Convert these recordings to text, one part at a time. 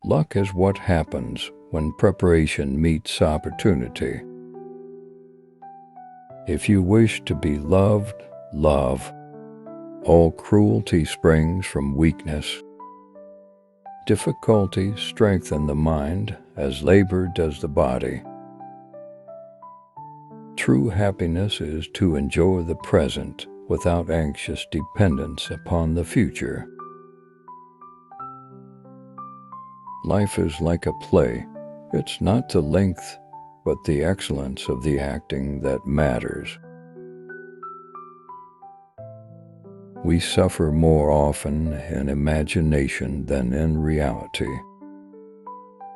Luck is what happens when preparation meets opportunity. If you wish to be loved, love. All cruelty springs from weakness. Difficulties strengthen the mind as labor does the body. True happiness is to enjoy the present without anxious dependence upon the future. Life is like a play. It's not the length, but the excellence of the acting that matters. We suffer more often in imagination than in reality.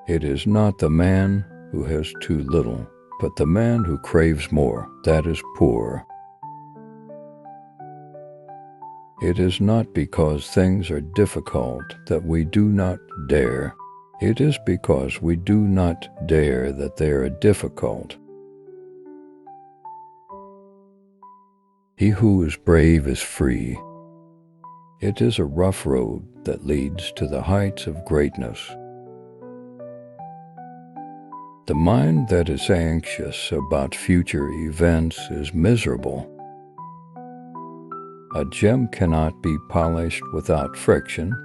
It is not the man who has too little, but the man who craves more that is poor. It is not because things are difficult that we do not dare. It is because we do not dare that they are difficult. He who is brave is free. It is a rough road that leads to the heights of greatness. The mind that is anxious about future events is miserable. A gem cannot be polished without friction,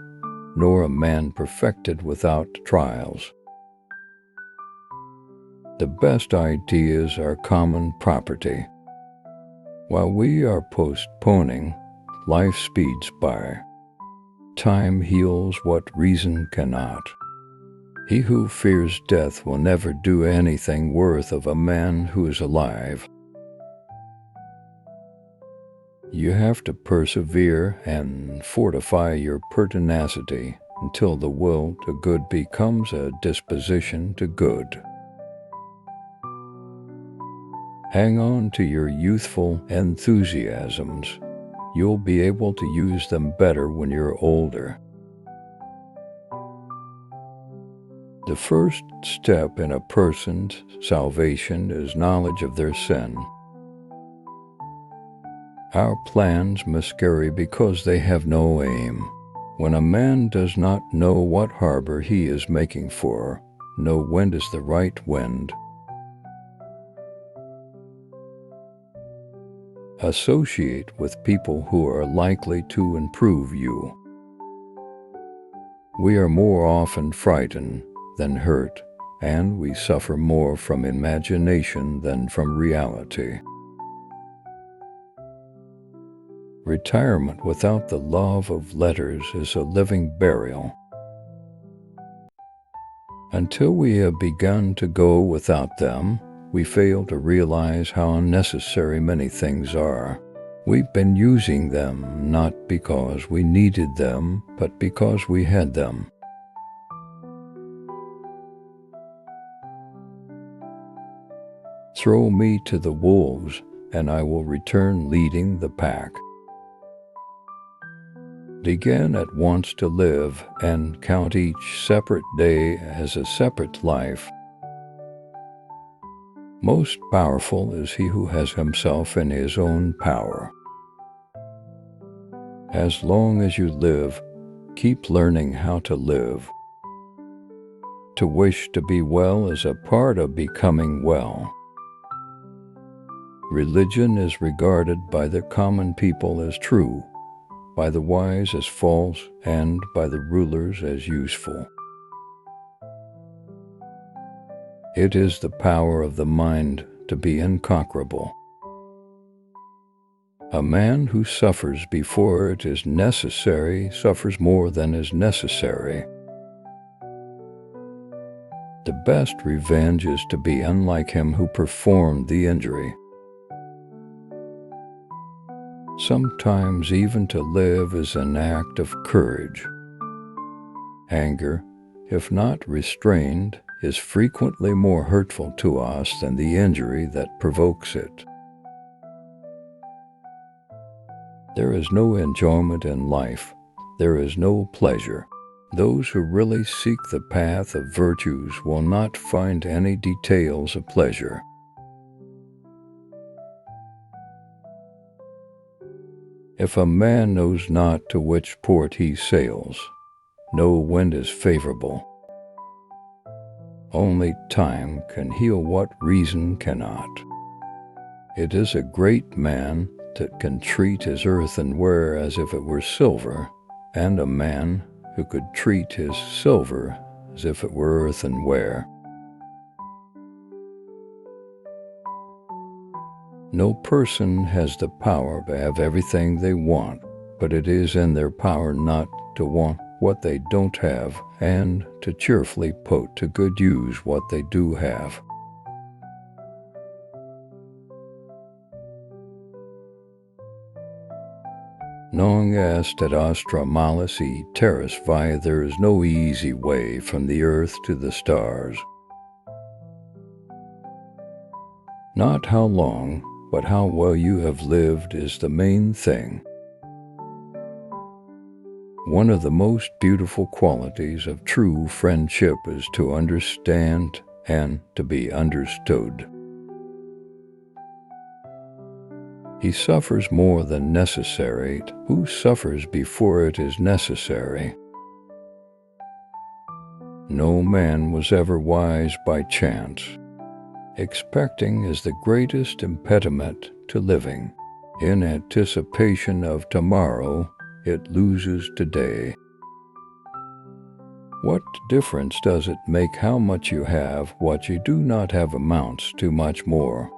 nor a man perfected without trials. The best ideas are common property. While we are postponing, life speeds by. Time heals what reason cannot. He who fears death will never do anything worth of a man who is alive. You have to persevere and fortify your pertinacity until the will to good becomes a disposition to good. Hang on to your youthful enthusiasms. You'll be able to use them better when you're older. The first step in a person's salvation is knowledge of their sin. Our plans miscarry because they have no aim. When a man does not know what harbor he is making for, no wind is the right wind. Associate with people who are likely to improve you. We are more often frightened than hurt, and we suffer more from imagination than from reality. Retirement without the love of letters is a living burial. Until we have begun to go without them, we fail to realize how unnecessary many things are. We've been using them not because we needed them, but because we had them. Throw me to the wolves, and I will return leading the pack. Begin at once to live, and count each separate day as a separate life. Most powerful is he who has himself in his own power. As long as you live, keep learning how to live. To wish to be well is a part of becoming well. Religion is regarded by the common people as true, by the wise as false, and by the rulers as useful. It is the power of the mind to be unconquerable. A man who suffers before it is necessary suffers more than is necessary. The best revenge is to be unlike him who performed the injury. Sometimes even to live is an act of courage. Anger, if not restrained, is frequently more hurtful to us than the injury that provokes it. There is no enjoyment in life. There is no pleasure. Those who really seek the path of virtues will not find any details of pleasure. If a man knows not to which port he sails, no wind is favorable. Only time can heal what reason cannot. It is a great man that can treat his earthenware as if it were silver, and a man who could treat his silver as if it were earthenware. No person has the power to have everything they want, but it is in their power not to want what they don't have and to cheerfully put to good use what they do have. Non est ad astra malis e terras via, there is no easy way from the earth to the stars. Not how long, but how well you have lived is the main thing. One of the most beautiful qualities of true friendship is to understand and to be understood. He suffers more than necessary who suffers before it is necessary. No man was ever wise by chance. Expecting is the greatest impediment to living. In anticipation of tomorrow, it loses today. What difference does it make how much you have? What you do not have amounts to much more.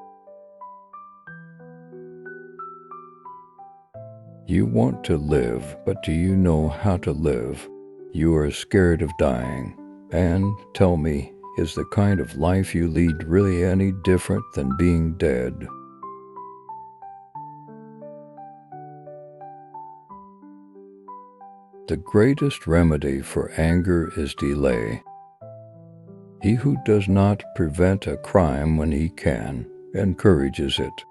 You want to live, but do you know how to live? You are scared of dying. And tell me, is the kind of life you lead really any different than being dead? The greatest remedy for anger is delay. He who does not prevent a crime when he can, encourages it.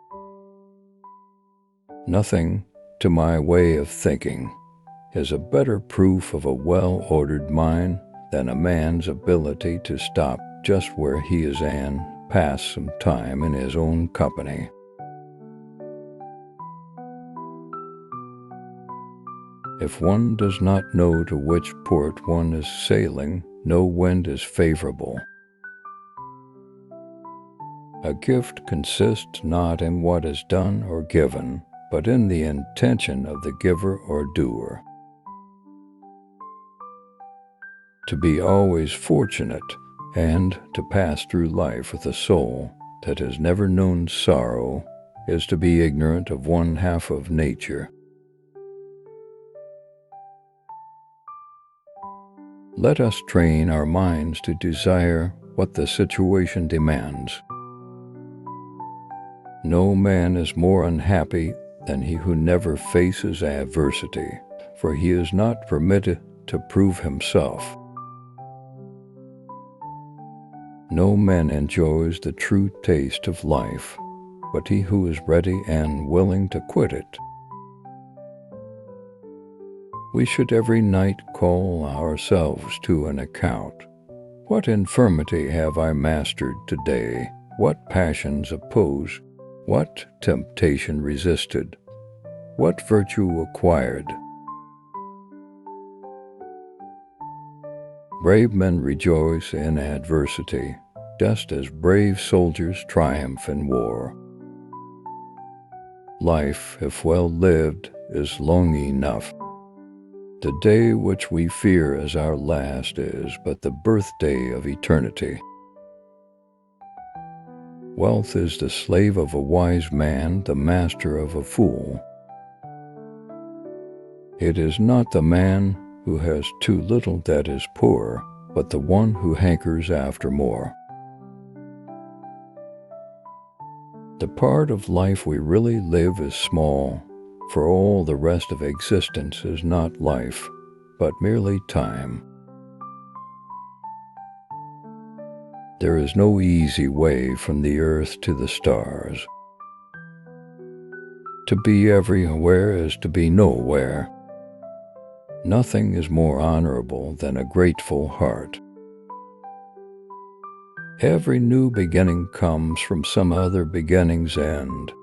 Nothing, to my way of thinking, is a better proof of a well-ordered mind than a man's ability to stop just where he is and pass some time in his own company. If one does not know to which port one is sailing, no wind is favorable. A gift consists not in what is done or given, but in the intention of the giver or doer. To be always fortunate and to pass through life with a soul that has never known sorrow is to be ignorant of one half of nature. Let us train our minds to desire what the situation demands. No man is more unhappy than he who never faces adversity, for he is not permitted to prove himself. No man enjoys the true taste of life, but he who is ready and willing to quit it. We should every night call ourselves to an account. What infirmity have I mastered today? What passions opposed? What temptation resisted? What virtue acquired? Brave men rejoice in adversity, just as brave soldiers triumph in war. Life, if well lived, is long enough. The day which we fear as our last is but the birthday of eternity. Wealth is the slave of a wise man, the master of a fool. It is not the man who has too little that is poor, but the one who hankers after more. The part of life we really live is small, for all the rest of existence is not life, but merely time. There is no easy way from the earth to the stars. To be everywhere is to be nowhere. Nothing is more honorable than a grateful heart. Every new beginning comes from some other beginning's end.